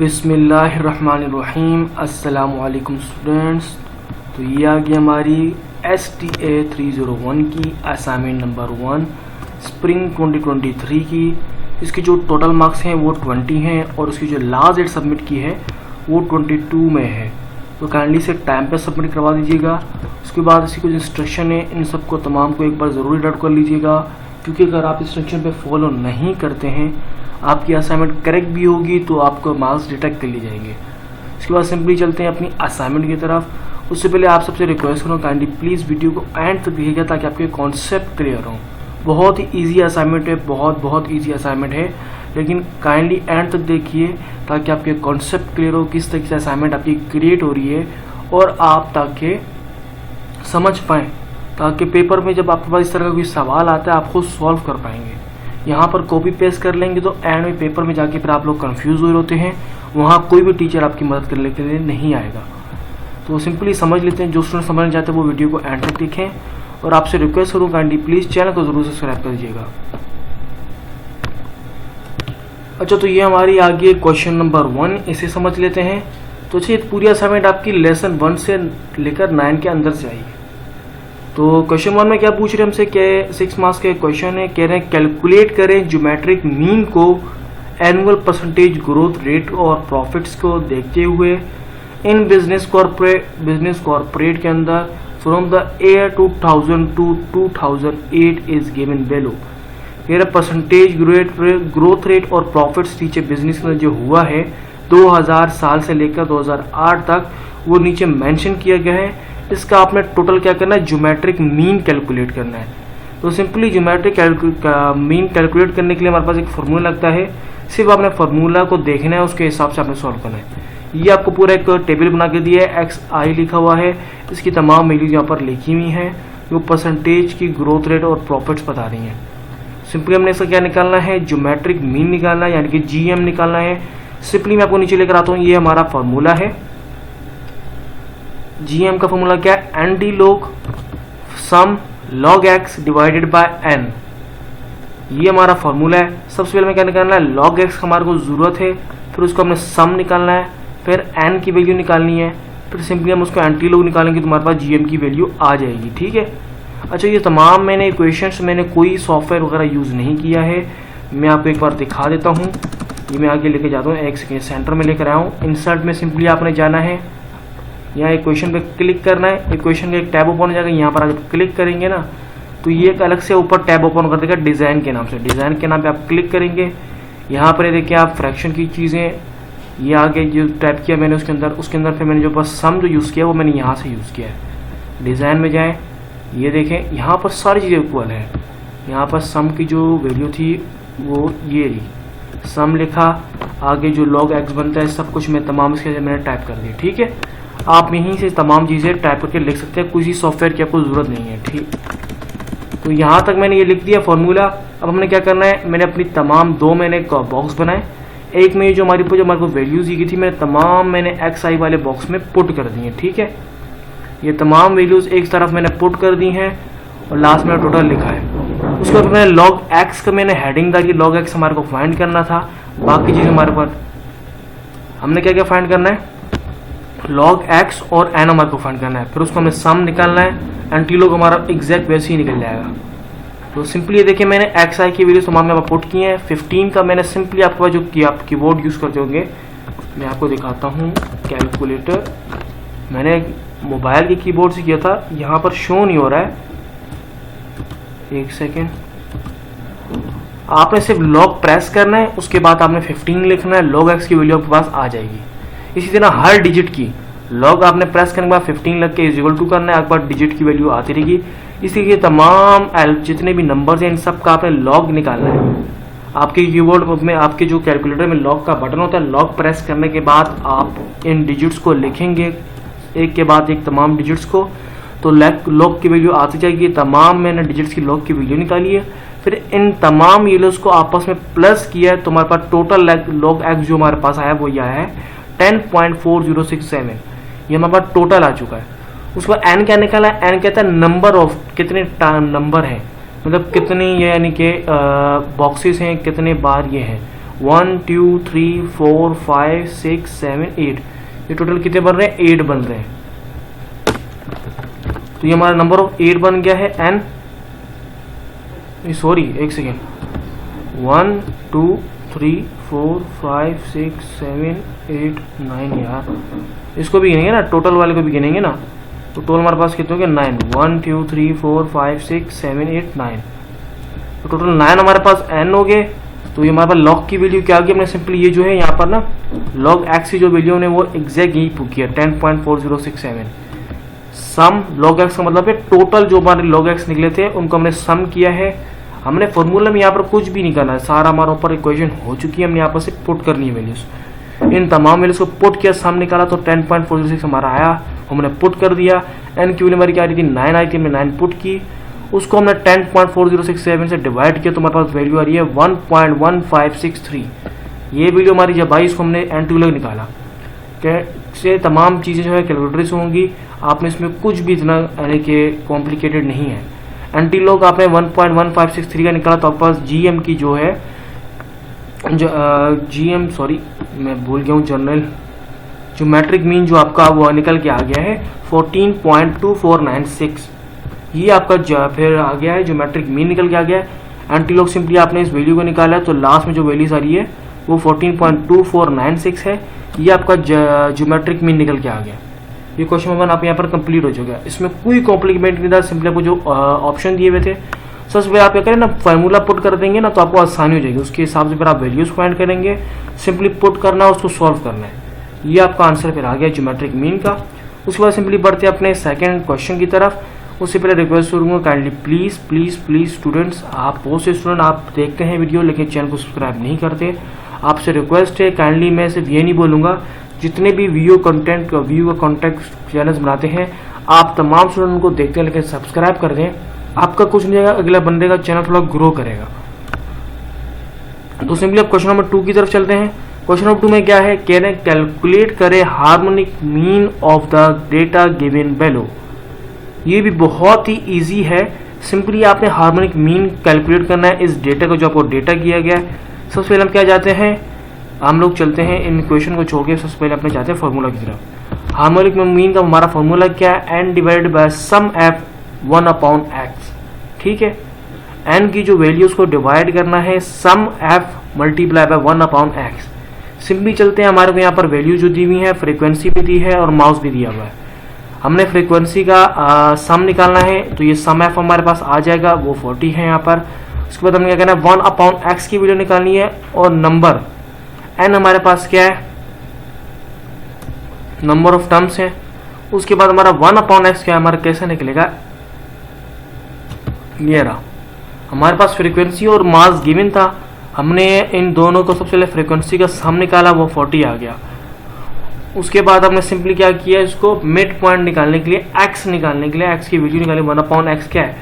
बिस्मिल्लाहिर्रहमानिर्रहीम। अस्सलामुअलैकुम स्टूडेंट्स। तो ये आ गई हमारी STA 301 की असाइनमेंट नंबर 1 स्प्रिंग 2023 की। इसकी जो टोटल मार्क्स हैं वो 20 हैं और उसकी जो लास्ट डेट सबमिट की है वो 22 में है। तो काइंडली से टाइम पे सबमिट करवा दीजिएगा। उसके बाद इसकी कुछ इंस्ट्रक्शन है, इन सबको तमाम को एक बार ज़रूरी नोट कर लीजिएगा, क्योंकि अगर आप इंस्ट्रक्शन पे फॉलो नहीं करते हैं आपकी असाइनमेंट करेक्ट भी होगी तो आपको मार्क्स डिटेक्ट कर लिए जाएंगे। उसके बाद सिंपली चलते हैं अपनी असाइनमेंट की तरफ। उससे पहले आप सबसे रिक्वेस्ट करूँ काइंडली प्लीज़ वीडियो को एंड तक देखिएगा ताकि आपके कॉन्सेप्ट क्लियर हो। बहुत ही ईजी असाइनमेंट है, बहुत ईजी असाइनमेंट है, लेकिन काइंडली एंड तक देखिए ताकि आपके कॉन्सेप्ट क्लियर हो, किस तरीके से असाइनमेंट आपकी क्रिएट हो रही है और आप ताकि समझ पाएँ, ताकि पेपर में जब आपके पास इस तरह का कोई सवाल आता है आप खुद सॉल्व कर पाएंगे। यहाँ पर कॉपी पेस्ट कर लेंगे तो एंड में पेपर में जाके फिर आप लोग कंफ्यूज हुए होते हैं, वहाँ कोई भी टीचर आपकी मदद करने के लिए नहीं आएगा। तो सिंपली समझ लेते हैं। जो स्टूडेंट समझना चाहते हैं वो वीडियो को एंड तक देखें और आपसे रिक्वेस्ट करूँ काइंडली प्लीज़ चैनल को ज़रूर सब्सक्राइब कर दीजिएगा। अच्छा, तो ये हमारी आगे क्वेश्चन नंबर 1, इसे समझ लेते हैं। तो अच्छा, पूरी असाइनमेंट आपकी लेसन 1 से लेकर 9 के अंदर से आई है। तो क्वेश्चन 1 में क्या पूछ रहे हैं हमसे, क्या 6 मार्क्स के क्वेश्चन है, कह रहे हैं कैलकुलेट करें ज्योमेट्रिक मीन को एनुअल परसेंटेज ग्रोथ रेट और प्रॉफिट्स को देखते हुए इन बिजनेस कॉर्पोरेट के अंदर from the year 2000 to 2008 is given below. कह रहे परसेंटेज ग्रोथ रेट और प्रॉफिट्स नीचे बिजनेस में जो हुआ है 2000 साल से लेकर 2008 तक वो नीचे मेंशन किया गया है। इसका आपने टोटल क्या करना है, ज्योमेट्रिक मीन कैलकुलेट करना है। तो सिंपली ज्योमेट्रिक मीन कैलकुलेट करने के लिए हमारे पास एक फार्मूला लगता है, सिर्फ आपने फार्मूला को देखना है, उसके हिसाब से आपने सॉल्व करना है। ये आपको पूरा एक टेबल बना के दिया है, XI लिखा हुआ है, इसकी तमाम वैल्यूज यहाँ पर लिखी हुई हैं, जो परसेंटेज की ग्रोथ रेट और प्रॉफिट्स बता रही हैं। सिंपली हमने इसका क्या निकालना है, ज्योमेट्रिक मीन निकालना है, यानी कि GM निकालना है। सिंपली मैं आपको नीचे लेकर आता हूँ, ये हमारा फार्मूला है। GM का फॉर्मूला क्या है, ND log sum log x divided by n। ये हमारा फॉर्मूला है। सबसे पहले में क्या निकालना है, log x हमारे को जरूरत है, फिर उसको हमने सम निकालना है, फिर n की वैल्यू निकालनी है, फिर सिंपली हम उसको NT log निकालेंगे तो हमारे पास GM की वैल्यू आ जाएगी। ठीक है। अच्छा, ये तमाम मैंने इक्वेशंस मैंने कोई सॉफ्टवेयर वगैरह यूज़ नहीं किया है, मैं आपको एक बार दिखा देता हूँ। ये मैं आगे लेके जाता हूँ, एक सेकेंड सेंटर में लेकर आया हूँ। इंसर्ट में सिंपली आपने जाना है, यहाँ इक्वेशन पे क्लिक करना है, इक्वेशन का एक टैब ओपन हो जाएगा। यहाँ पर अगर क्लिक करेंगे ना तो ये एक अलग से ऊपर टैब ओपन कर देगा डिज़ाइन के नाम से। डिज़ाइन के नाम पे आप क्लिक करेंगे, यहाँ पर देखिए आप फ्रैक्शन की चीज़ें, ये आगे जो टाइप किया मैंने उसके अंदर फिर मैंने जो बस सम जो यूज़ किया वो मैंने यहाँ से यूज़ किया है। डिज़ाइन में जाएँ, ये देखें यहाँ पर सारी चीज़ें इक्वल है। यहाँ पर सम की जो वैल्यू थी वो ये रही, सम लिखा, आगे जो log x बनता है सब कुछ मैं तमाम इसके मैंने टाइप कर दिया। ठीक है, आप यहीं से तमाम चीज़ें टाइप करके लिख सकते हैं, किसी सॉफ्टवेयर की आपको ज़रूरत नहीं है। ठीक, तो यहाँ तक मैंने ये लिख दिया फॉर्मूला। अब हमने क्या करना है, मैंने अपनी तमाम दो मैंने बॉक्स बनाए। एक में जो हमारे को वैल्यूज़ दी गई थी मैंने XI वाले बॉक्स में पुट कर दी हैं। ठीक है, ये तमाम वैल्यूज़ एक तरफ मैंने पुट कर दी हैं और लास्ट में टोटल लिखा है। उसके बाद मैंने log x का मैंने हेडिंग था कि log x हमारे को फाइंड करना था। बाकी चीज़ें हमारे पास हमने क्या क्या फाइंड करना है, log x और n हमारे को फाइंड करना है, फिर उसको हमें सम निकालना है, NT log हमारा एग्जैक्ट वैसे ही निकल जाएगा। तो सिंपली ये देखिए मैंने XI की वैल्यू तमाम में पुट की है। 15 का मैंने सिंपली आपके पास जो आप कीबोर्ड यूज़ करते होंगे, मैं आपको दिखाता हूँ कैलकुलेटर, मैंने मोबाइल के कीबोर्ड से किया था, यहाँ पर शो नहीं हो रहा है, एक सेकेंड। आपने सिर्फ log प्रेस करना है, उसके बाद आपने 15 लिखना है, log x की वैल्यू आपके पास आ जाएगी। इसी तरह हर डिजिट की log आपने प्रेस करने के बाद 15 लग के इज इक्वल टू करना है, एक बार डिजिट की वैल्यू आती रहेगी। इसीलिए तमाम जितने भी नंबर्स हैं इन सब का आपने log निकालना है। आपके कीबोर्ड में आपके जो कैलकुलेटर में log का बटन होता है, log प्रेस करने के बाद आप इन डिजिट्स को लिखेंगे एक के बाद एक तमाम डिजिट्स को, तो log की वैल्यू आती जाएगी। तमाम मैंने डिजिट्स की log की वैल्यू निकाली है, फिर इन तमाम वैल्यूज़ को आपस में प्लस किया है तो हमारे पास टोटल log x जो हमारे पास आया वो यह है 10.4067। ये हमारे पास टोटल आ चुका है। उसके बाद n क्या निकाला है, n कहता है नंबर ऑफ, कितने नंबर हैं, मतलब कितनी ये यानी कि बॉक्सेस हैं, कितने बार ये हैं। 1 2 3 4 5 6 7 8, ये टोटल कितने बन रहे हैं? 8 बन रहे हैं। तो ये हमारा नंबर ऑफ 8 बन गया है n, सॉरी एक सेकेंड, 1 2 3 4 5 6 7 8 9, यार इसको भी गिनेंगे ना, टोटल वाले को भी गिनेंगे ना, तो टोटल हमारे पास कितने हो गए? 9, 1 2 3 4 5 6 7 8 9, तो टोटल 9 हमारे पास n हो गए। तो ये हमारे पास लॉग की वैल्यू क्या आ गई? हमने सिंपली ये जो है यहाँ पर ना लॉग x की जो वैल्यू हमने वो एग्जैक्ट यही पुट किया 10.4067। सम लॉग x का मतलब है टोटल जो हमारे लॉग x निकले थे उनको हमने सम किया है। हमने फॉर्मूला में यहाँ पर कुछ भी नहीं करना है, सारा हमारे ऊपर इक्वेशन हो चुकी है, हमने यहाँ पर से पुट करनी है वैल्यूज। इन तमाम वैल्यूज को पुट किया, सम निकाला तो 10.406 हमारा आया, हमने पुट कर दिया। n की वैल्यू हमारी क्या आ रही थी? 9 आई थी, हमने 9 पुट की, उसको हमने 10.4067 से डिवाइड किया तो हमारे पास वैल्यू आ रही है 1.1563। ये वैल्यू हमारी जब आई इसको हमने n2 लग निकाला। कैसे तमाम चीज़ें जो है कैलकुलेटर से होंगी, आपने इसमें कुछ भी इतना यानी कि कॉम्प्लिकेटेड नहीं है। एंटी लॉग आपने 1.1563 का निकाला तो आपके पास GM की जो है GM सॉरी मैं भूल गया हूँ, जनरल ज्योमेट्रिक मीन जो आपका वो निकल के आ गया है 14.2496। ये आपका फिर आ गया है ज्योमेट्रिक मीन निकल के आ गया है। एंटी लॉग सिंपली आपने इस वैल्यू को निकाला है तो लास्ट में जो वैल्यूज आ रही है वो 14.2496 है। ये आपका ज्योमेट्रिक मीन निकल के आ गया। ये क्वेश्चन नंबर आप यहाँ पर कंप्लीट हो चुका है, इसमें कोई कॉम्प्लीमेंट नहीं था, सिंपली आपको जो ऑप्शन दिए हुए थे सबसे पहले आप क्या करें ना फार्मूला पुट कर देंगे ना तो आपको आसानी हो जाएगी, उसके हिसाब से फिर आप वैल्यूज फाइंड करेंगे, सिंपली पुट करना है उसको सॉल्व करना है। ये आपका आंसर फिर आ गया ज्योमेट्रिक मीन का। उसके बाद सिंपली बढ़ते हैं अपने सेकंड क्वेश्चन की तरफ। उससे पहले रिक्वेस्ट करूँगा kindly please please please students, आप बहुत से स्टूडेंट आप देखते हैं वीडियो लेकिन चैनल को सब्सक्राइब नहीं करते, आपसे रिक्वेस्ट है काइंडली, मैं सिर्फ ये नहीं बोलूँगा, जितने भी वीडियो कंटेंट चैनल्स बनाते हैं आप तमाम स्टूडेंट उनको देखते हैं लेकिन सब्सक्राइब कर दें, आपका कुछ नहीं जाएगा, अगला बंदे का चैनल थोड़ा ग्रो करेगा। तो सिंपली अब क्वेश्चन नंबर 2 की तरफ चलते हैं। क्वेश्चन नंबर 2 में क्या है, कह रहे हैं कैलकुलेट करें harmonic mean of the data given below. ये भी बहुत ही इजी है, सिंपली आपने हार्मोनिक मीन कैलकुलेट करना है इस डेटा को जो आपको डेटा किया गया है। सबसे पहले हम क्या जाते हैं, हम लोग चलते हैं इन क्वेश्चन को छोड़ के सबसे पहले अपने जाते हैं फॉर्मूला की तरफ। हार्मोनिक मीन का हमारा फॉर्मूला क्या है, n divided by sum f 1/x। ठीक है, n की जो वैल्यू उसको डिवाइड करना है सम f multiply by 1/x। Simply चलते हैं, हमारे को यहाँ पर वैल्यू जो दी हुई है, फ्रीक्वेंसी भी दी है और माउस भी दिया हुआ है। हमने फ्रीक्वेंसी का सम निकालना है तो ये सम f हमारे पास आ जाएगा, वो 40 है यहाँ पर। उसके बाद हमने क्या करना है 1/x की वैल्यू निकालनी है और नंबर n हमारे पास क्या है, नंबर ऑफ टर्म्स है। उसके बाद हमारा 1/x क्या है, हमारा कैसे निकलेगा, ये रहा हमारे पास फ्रीक्वेंसी और मास गिवन था, हमने इन दोनों को सबसे पहले फ्रीक्वेंसी का सम निकाला, वो 40 आ गया। उसके बाद हमने सिंपली क्या किया, इसको मिड पॉइंट निकालने के लिए x निकालने के लिए x की वैल्यू निकालें 1/x क्या है,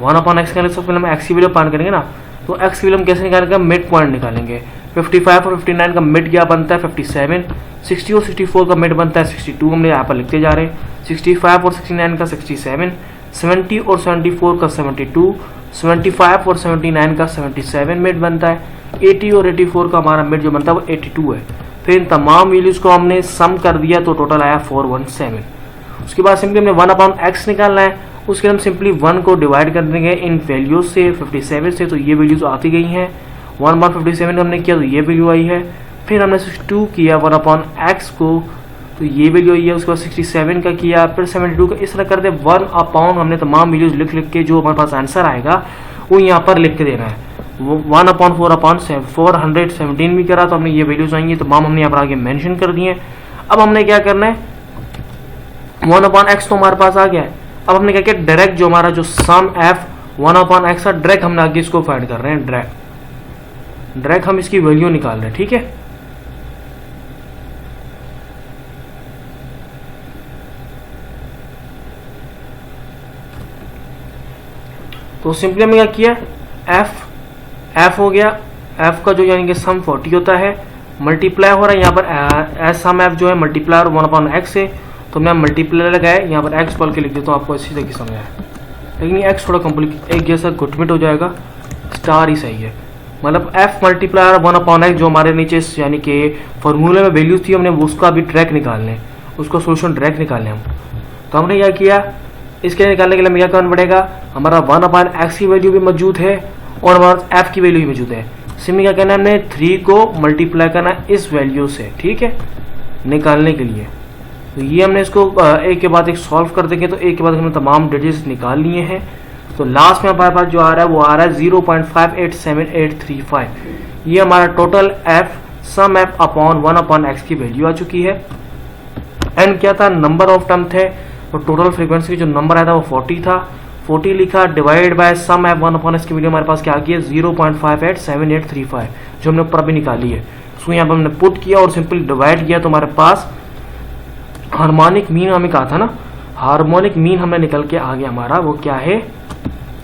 1/x के लिए सबसे पहले हम x की वैल्यू फाइंड करेंगे ना, तो x की वैल्यू हम कैसे निकालेंगे, मिड पॉइंट निकालेंगे। 55 और 59 का मिड क्या बनता है 57, 60 और 64 का मिड बनता है 62, हमने यहाँ पर लिखते जा रहे हैं। 65 और 69 का 67, 70 और 74 का 72, 75 और 79 का 77 मिड बनता है। 80 और 84 का हमारा मिड जो बनता है वो 82 है। फिर इन तमाम वैल्यूज को हमने सम कर दिया तो टोटल आया 417। उसके बाद सिंपली हमने 1/x निकालना है, उसके हम सिंपली 1 को डिवाइड कर देंगे इन वैल्यूज से 57 से, तो ये वैल्यूज आती गई हैं। 1/57 हमने किया तो ये वैल्यू आई है। फिर हमने 62 किया 1/x को तो ये वैल्यू आई है। उसके बाद 67 का किया, फिर 72 का, इस तरह करते 1/, हमने तमाम वैल्यूज लिख लिख के जो हमारे पास आंसर आएगा वो यहाँ पर लिख के देना है। वो 1/417 भी करा तो हमने ये वैल्यूज आएंगी, तमाम हमने यहाँ पर आगे मेंशन कर दिए। अब हमने क्या करना है, 1/x तो हमारे पास आ गया है। अब हमने क्या किया, डायरेक्ट जो हमारा जो सम f 1/x का डायरेक्ट हमने आगे इसको फाइंड कर रहे हैं, डायरेक्ट हम इसकी वैल्यू निकाल रहे हैं। ठीक है, तो सिंपली हमने क्या किया, f हो गया, f का जो यानी कि सम 40 होता है, मल्टीप्लाई हो रहा है यहाँ पर सम f जो है मल्टीप्लाई और 1/x है, तो मैं मल्टीप्लाई लगाया, यहाँ पर x बोल के लिख देता हूँ, आपको अच्छी तरीके समझ आए। लेकिन ये x थोड़ा कॉम्प्लिकेट एक जैसा घुटमिट हो जाएगा, स्टार ही सही है। मतलब f मल्टीप्लायर 1/x जो हमारे नीचे यानी कि फॉर्मूले में वैल्यूज थी, हमने उसका भी ट्रैक निकालने, उसको सोल्यूशन डायरेक्ट निकालने हम। तो हमने क्या किया, इसके निकालने के लिए हमें क्या करना पड़ेगा, हमारा 1/x की वैल्यू भी मौजूद है और हमारा f की वैल्यू भी मौजूद है। सिंपली क्या करना है, हमने 3 को मल्टीप्लाई करना है इस वैल्यू से, ठीक है, निकालने के लिए। तो ये हमने इसको एक के बाद एक सॉल्व कर देंगे, तो एक के बाद हमने तमाम डिजिट्स निकाल लिए हैं। तो लास्ट में हमारे पास जो आ रहा है वो आ रहा है 0.587835। ये हमारा टोटल f सम f अपॉन 1/x की वैल्यू आ चुकी है। n क्या था, नंबर ऑफ टर्म थे, तो टोटल फ्रीक्वेंसी जो नंबर आया था वो 40 था, 40 लिखा, divide by sum f 1/x की वैल्यू हमारे पास क्या आ गई है 0.587835, जो हमने ऊपर अभी निकाली है। उसको यहाँ पर हमने पुट किया और सिंपली डिवाइड किया, तो हमारे पास हार्मोनिक मीन हमें कहा था ना, हार्मोनिक मीन हमने निकल के आ गया, हमारा वो क्या है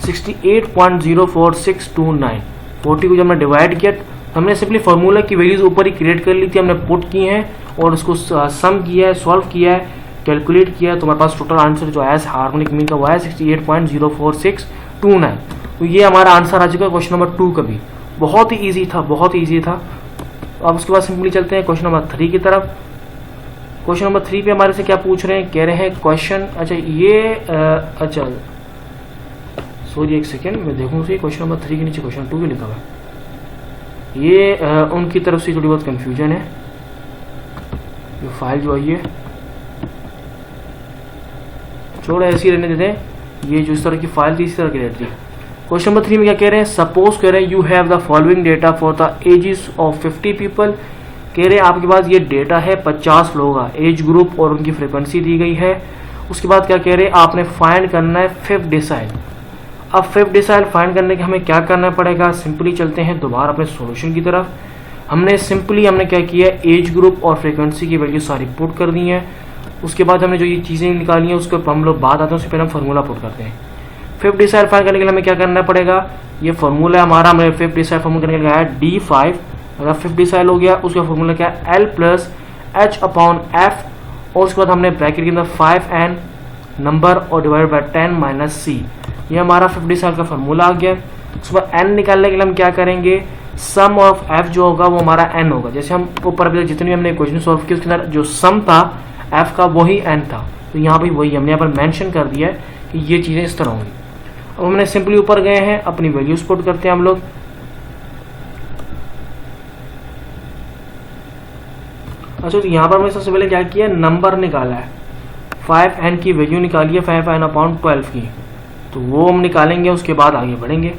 68.04629। 40 को जब हमने डिवाइड किया, हमने सिंपली फार्मूला की वैल्यूज ऊपर ही क्रिएट कर ली थी, हमने पुट की हैं और उसको सम किया है, सॉल्व किया है, कैलकुलेट किया है, तो हमारे पास टोटल आंसर जो आया हार्मोनिक मीन का वो आया 68.04629। तो ये हमारा आंसर आ चुका है क्वेश्चन नंबर 2 का भी। बहुत ही ईजी था, बहुत ही ईजी था। अब उसके बाद सिंपली चलते हैं क्वेश्चन नंबर 3 की तरफ। क्वेश्चन नंबर 3 पे हमारे से क्या पूछ रहे हैं, कह रहे हैं क्वेश्चन, अच्छा ये अच्छा सॉरी एक सेकेंड मैं देखूँ सही, क्वेश्चन नंबर 3 के नीचे क्वेश्चन 2 भी लिखा हुआ है, ये उनकी तरफ से थोड़ी बहुत कंफ्यूजन है। ये फाइल जो है ये छोड़ा ऐसी रहने देते हैं, ये जो इस तरह की फाइल थी इस तरह की रहती है। क्वेश्चन नंबर 3 में क्या कह रहे हैं, सपोज कह रहे हैं you have the following data for the ages of 50 people. कह रहे हैं आपके पास ये डेटा है 50 लोगों का, एज ग्रुप और उनकी फ्रीक्वेंसी दी गई है। उसके बाद क्या कह रहे हैं, आपने फाइंड करना है 5th डिसाइल। अब 5th डिसाइल फाइंड करने के हमें क्या करना पड़ेगा, सिंपली चलते हैं दोबारा अपने सॉल्यूशन की तरफ। हमने क्या किया, एज ग्रुप और फ्रीक्वेंसी की वैल्यू सारी पुट कर दी है। उसके बाद हमने जो ये चीज़ें निकाली हैं उसके ऊपर हम लोग बात आते हैं, उससे पहले हम फार्मूला पुट करते हैं। 5th डिसाइल फाइंड करने के लिए हमें क्या करना पड़ेगा, ये फार्मूला हमारा, हमें 5th डिसाइल फार्मूला करने के लिए है D5। अगर 5th डिसाइल हो गया उसका फार्मूला क्या है L+H/F, और उसके बाद हमने ब्रैकेट के अंदर 5n नंबर और डिवाइड बाय 10 - C। ये हमारा 5th डिसाइल का फार्मूला आ गया। उसके बाद n निकालने के लिए हम क्या करेंगे, सम ऑफ f जो होगा वो हमारा n होगा। जैसे हम ऊपर अभी जितनी हमने क्वेश्चन सॉल्व किया उसके अंदर जो सम था f का वही n था, तो यहाँ भी वही हमने यहाँ पर मेंशन कर दिया है कि ये चीज़ें इस तरह होंगी। अब हमने सिंपली ऊपर गए हैं, अपनी वैल्यूज पुट करते हैं हम लोग। अच्छा, तो यहाँ पर हमने सबसे पहले क्या किया, नंबर निकाला है, 5n की वैल्यू निकाली है 5n/12 की, तो वो हम निकालेंगे, उसके बाद आगे बढ़ेंगे।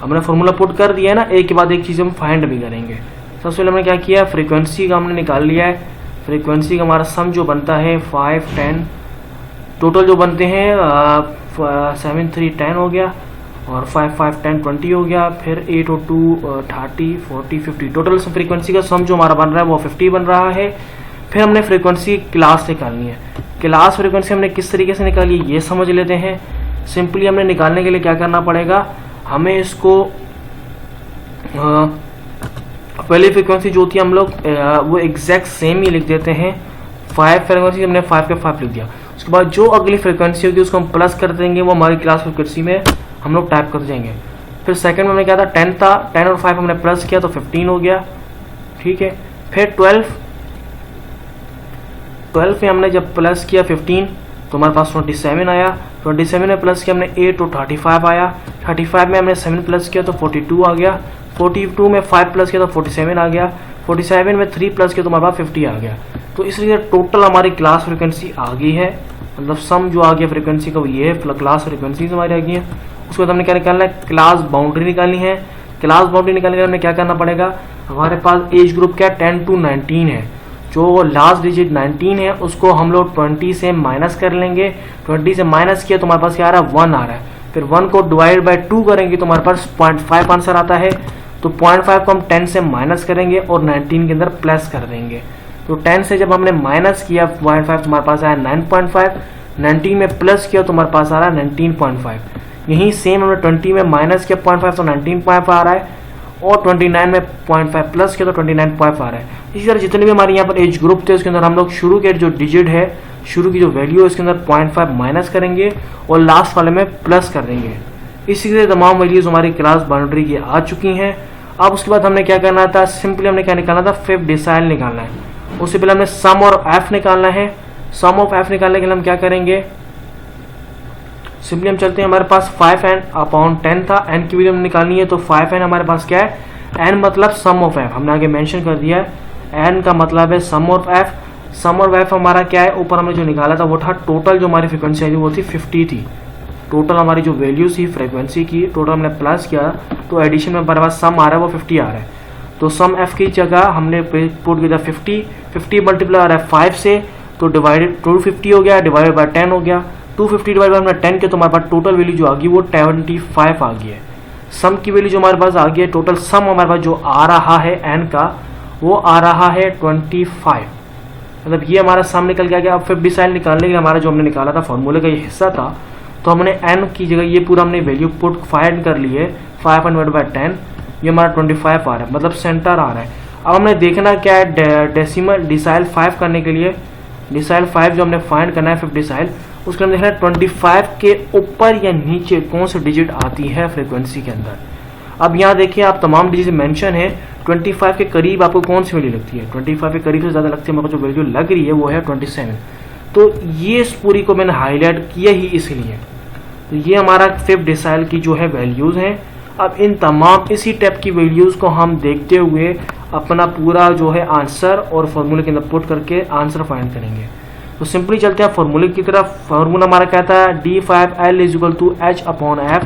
हमने फॉर्मूला पुट कर दिया है ना, एक के बाद एक चीज़ हम फाइंड भी करेंगे। सबसे पहले हमने क्या किया, फ्रीक्वेंसी का हमने निकाल लिया है। फ्रीक्वेंसी का हमारा सम जो बनता है 5, 10, टोटल जो बनते हैं 7, 3, 10 हो गया, और 5, 5, 10, 20 हो गया, फिर 8 और 2 30, 40, 50। टोटल फ्रीक्वेंसी का सम जो हमारा बन रहा है वो 50 बन रहा है। फिर हमने फ्रीक्वेंसी क्लास निकालनी है। क्लास फ्रीक्वेंसी हमने किस तरीके से निकाली ये समझ लेते हैं। सिंपली हमने निकालने के लिए क्या करना पड़ेगा, हमें इसको पहली फ्रीक्वेंसी जो होती है हम लोग वो एग्जैक्ट सेम ही लिख देते हैं। 5 फ्रीक्वेंसी हमने 5 के 5 लिख दिया। उसके बाद जो अगली फ्रीक्वेंसी होगी उसको हम प्लस कर देंगे, वो हमारी क्लास फ्रीक्वेंसी में हम लोग टाइप कर देंगे। फिर सेकंड में हमने क्या था, 10 था, 10 और 5 हमने प्लस किया तो 15 हो गया, ठीक है। फिर 12 में हमने जब प्लस किया 15 तो हमारे पास 27 आया। 27 में प्लस किया हमने 8 तो 35 आया। 35 में हमने 7 प्लस किया तो 42 आ गया। 42 में 5 प्लस किया तो 47 आ गया। 47 में 3 प्लस किया तो हमारे पास 50 आ गया। तो इसलिए टोटल हमारी क्लास फ्रिक्वेंसी आ गई है, मतलब सम जो आ गया फ्रिक्वेंसी का वो ये है, क्लास फ्रिक्वेंसी हमारी आ गई है। उसके बाद हमने क्या निकालना है, क्लास बाउंड्री निकालनी है। क्लास बाउंड्री निकालने के लिए हमें क्या करना पड़ेगा, हमारे पास एज ग्रुप क्या 10 to 19 है, जो लास्ट डिजिट 19 है उसको हम लोग 20 से माइनस कर लेंगे। 20 से माइनस किया तो हमारे पास क्या आ रहा है, 1 आ रहा है। फिर 1 को डिवाइड बाय 2 करेंगे तो हमारे पास 0.5 आंसर आता है। तो 0.5 को हम 10 से माइनस करेंगे और 19 के अंदर प्लस कर देंगे। तो 10 से जब हमने माइनस किया 0.5 तो हमारे पास आया 9.5। 19 में प्लस किया तो हमारे पास आ रहा है 19.5। यही सेम हमने 20 में माइनस किया 0.5 तो 19.5 आ रहा है, और 29 में 0.5 प्लस किया तो 29.5 आ रहा है। इसी तरह जितने भी हमारे यहाँ पर एज ग्रुप थे उसके अंदर हम लोग शुरू के जो डिजिट है, शुरू की जो वैल्यू है उसके अंदर 0.5 माइनस करेंगे और लास्ट वाले में प्लस कर देंगे। इसी से तमाम वैल्यूज हमारी क्लास बाउंड्री की आ चुकी हैं। अब उसके बाद हमने क्या करना था, सिंपली हमने क्या निकालना था, फिफ्थ डिसाइल निकालना है। उससे पहले हमने सम और एफ निकालना है। सम ऑफ एफ निकालने के लिए हम क्या करेंगे, सिंपली हम चलते हैं, हमारे पास 5n/10 था, n की वैल्यू निकालनी है तो 5n हमारे पास क्या है, n मतलब सम ऑफ एफ, हमने आगे मेंशन कर दिया है, n का मतलब है sum of F. Sum of F हमारा क्या है, ऊपर हमने जो निकाला था वो था टोटल जो हमारी फ्रिक्वेंसी आई वो थी 50 थी। टोटल हमारी जो वैल्यू थी फ्रिक्वेंसी की, टोटल हमने प्लस किया तो एडिशन में हमारे पास सम आ रहा है वो 50 आ रहा है। तो सम एफ की जगह हमने पुट किया था 50 मल्टीप्लाई आ रहा है 5 से, तो डिवाइडेड 250 हो गया, डिवाइडेड बाय 10 हो गया। 250 डिवाइड बाय 10 के तो हमारे पास टोटल वैल्यू जो आ गई वो 75 आ गई है। सम की वैल्यू जो हमारे पास आ गई है, टोटल सम हमारे पास जो आ रहा है n का वो आ रहा है 25, मतलब ये हमारा सम निकल गया। अब फिफ्थ डिसाइल निकालने के लिए हमारा जो हमने निकाला था फॉर्मूले का ये हिस्सा था, तो हमने n की जगह ये पूरा हमने वैल्यू पुट फाइंड कर ली है, 5 डिवाइड बाय 10, ये हमारा 25 आ रहा है, मतलब सेंटर आ रहा है। अब हमने देखना क्या है, डेसिमल डिसाइल 5 करने के लिए, डिसाइल 5 जो हमने फाइंड करना है फिफ्थ डिसाइल, उसके हमने देखना है 25 के ऊपर या नीचे कौन सी डिजिट आती है फ्रीक्वेंसी के अंदर। अब यहाँ देखिए आप तमाम डिजिट मेंशन है, 25 के करीब आपको कौन सी वैल्यू लगती है, 25 के करीब से ज़्यादा लगती है, मेरे को जो वैल्यू लग रही है वो है 27। तो ये इस पूरी को मैंने हाईलाइट किया ही इसलिए। तो ये हमारा फिफ्थ डिसाइल की जो है वैल्यूज़ हैं। अब इन तमाम इसी टाइप की वैल्यूज़ को हम देखते हुए अपना पूरा जो है आंसर और फॉर्मूले के अंदर पुट करके आंसर फाइंड करेंगे। तो सिंपली चलते हैं फॉर्मूले की तरफ। फॉर्मूला हमारा कहता है d5l = h/f।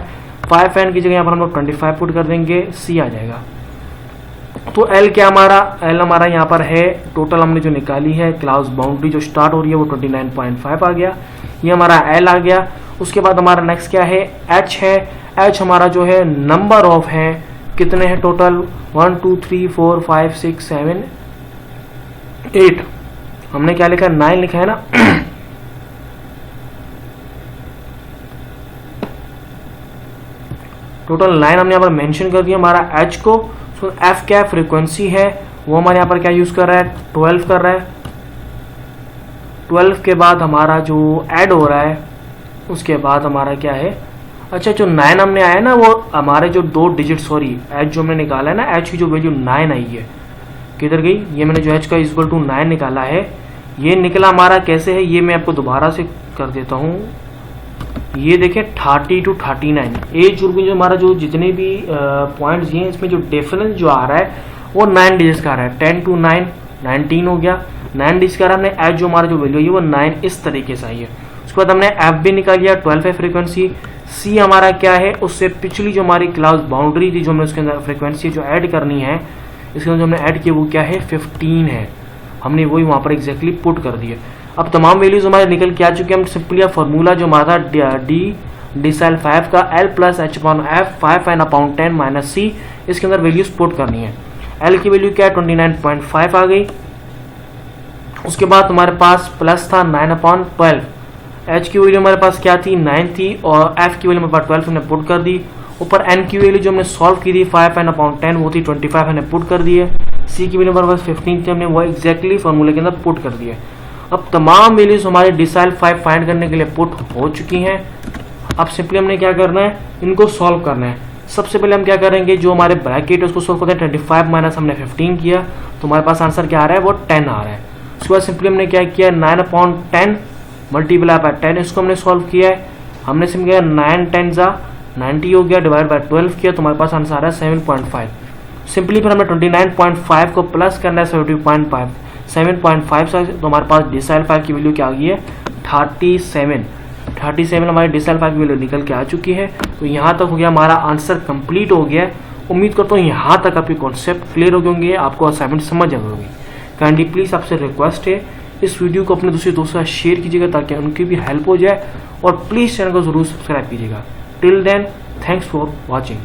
5n की जगह यहाँ पर हम लोग 25 पुट कर देंगे, c आ जाएगा। तो l क्या हमारा, l हमारा यहाँ पर है, टोटल हमने जो निकाली है क्लास बाउंड्री जो स्टार्ट हो रही है वो 29.5 आ गया, ये हमारा l आ गया। उसके बाद हमारा नेक्स्ट क्या है, h है। h हमारा जो है नंबर ऑफ है, कितने हैं टोटल, 1 2 3 4 5 6 7 8, हमने क्या लिखा है, 9 लिखा है ना। टोटल 9 हमने यहाँ पर मेंशन कर दिया हमारा h को। सो f क्या फ्रीक्वेंसी है, वो हमारे यहाँ पर क्या यूज कर रहा है, 12 कर रहा है। 12 के बाद हमारा जो ऐड हो रहा है, उसके बाद हमारा क्या है, अच्छा जो 9 हमने आया ना वो हमारे जो 2 डिजिट, सॉरी h जो हमने निकाला है ना, h की जो वैल्यू 9 आई है, किधर गई, ये मैंने जो h का इक्वल टू 9 निकाला है, ये निकला हमारा कैसे है, ये मैं आपको दोबारा से कर देता हूँ। ये देखें 30 to 39 एज ग्रुप में जो हमारा जो जितने भी पॉइंट्स ये हैं, इसमें जो डिफरेंस जो आ रहा है वो 9 डिजिट का आ रहा है। 10 to 9 19 हो गया, 9 डिजिट का आ रहा है। हमने एज जो हमारा जो वैल्यू है वो 9 इस तरीके से आई है। उसके बाद हमने एफ भी निकाल लिया, 12 है फ्रीक्वेंसी। सी हमारा क्या है, उससे पिछली जो हमारी क्लास बाउंड्री थी जो हमने उसके अंदर फ्रीक्वेंसी जो ऐड करनी है, इसके अंदर जो हमने ऐड किया वो क्या है, 15 है। हमने वही वहाँ पर एग्जैक्टली पुट कर दिए। अब तमाम वैल्यूज हमारे निकल के आ चुके हैं। हम सिंपली फार्मूला जो हमारा डी डिसाइल 5 का l + h/f 5n/10 - c, इसके अंदर वैल्यूज पुट करनी है। l की वैल्यू क्या है, 29.5 आ गई। उसके बाद हमारे पास प्लस था 9/12। h की वैल्यू हमारे पास क्या थी, 9 थी, और f की वैल्यू हमारे पास 12 हमने पुट कर दी। ऊपर n की वैल्यू जो हमने सॉल्व की थी 5n/10 वो थी 25, हमने पुट कर दी है। c की वैल्यू हमारे पास 15 थी, हमने वो एग्जैक्टली फार्मूले के अंदर पुट कर दी है। अब तमाम वैल्यूज हमारे डिसाइल 5 फाइंड करने के लिए पुट हो चुकी हैं। अब सिंपली हमने क्या करना है, इनको सॉल्व करना है। सबसे पहले हम क्या करेंगे, जो हमारे ब्रैकेट है उसको सॉल्व करते हैं। 25 माइनस हमने 15 किया तो हमारे पास आंसर क्या आ रहा है, वो 10 आ रहा है। उसके बाद सिंपली हमने क्या किया, 9/10 मल्टीप्लाई बाय 10 इसको हमने सॉल्व किया है। हमने सिंपली किया 9 10 90 हो गया, डिवाइड बाय 12 किया तो हमारे पास आंसर आ रहा है 7.5। सिंपली फिर हमें 29.5 को प्लस करना है 7.5 से, तो हमारे पास डिसाइल 5 की वैल्यू क्या आ गई है, 37 हमारी डिसाइल 5 की वैल्यू निकल के आ चुकी है। तो यहाँ तक हो गया हमारा आंसर कंप्लीट हो गया। उम्मीद करता हूँ यहाँ तक आपके कॉन्सेप्ट क्लियर हो गए होंगे, आपको असाइनमेंट समझ आ गई होगी। काइंडली प्लीज़ आपसे रिक्वेस्ट है इस वीडियो को अपने दूसरे दोस्तों के साथ शेयर कीजिएगा ताकि उनकी भी हेल्प हो जाए, और प्लीज़ चैनल को ज़रूर सब्सक्राइब कीजिएगा। Till then, thanks for watching.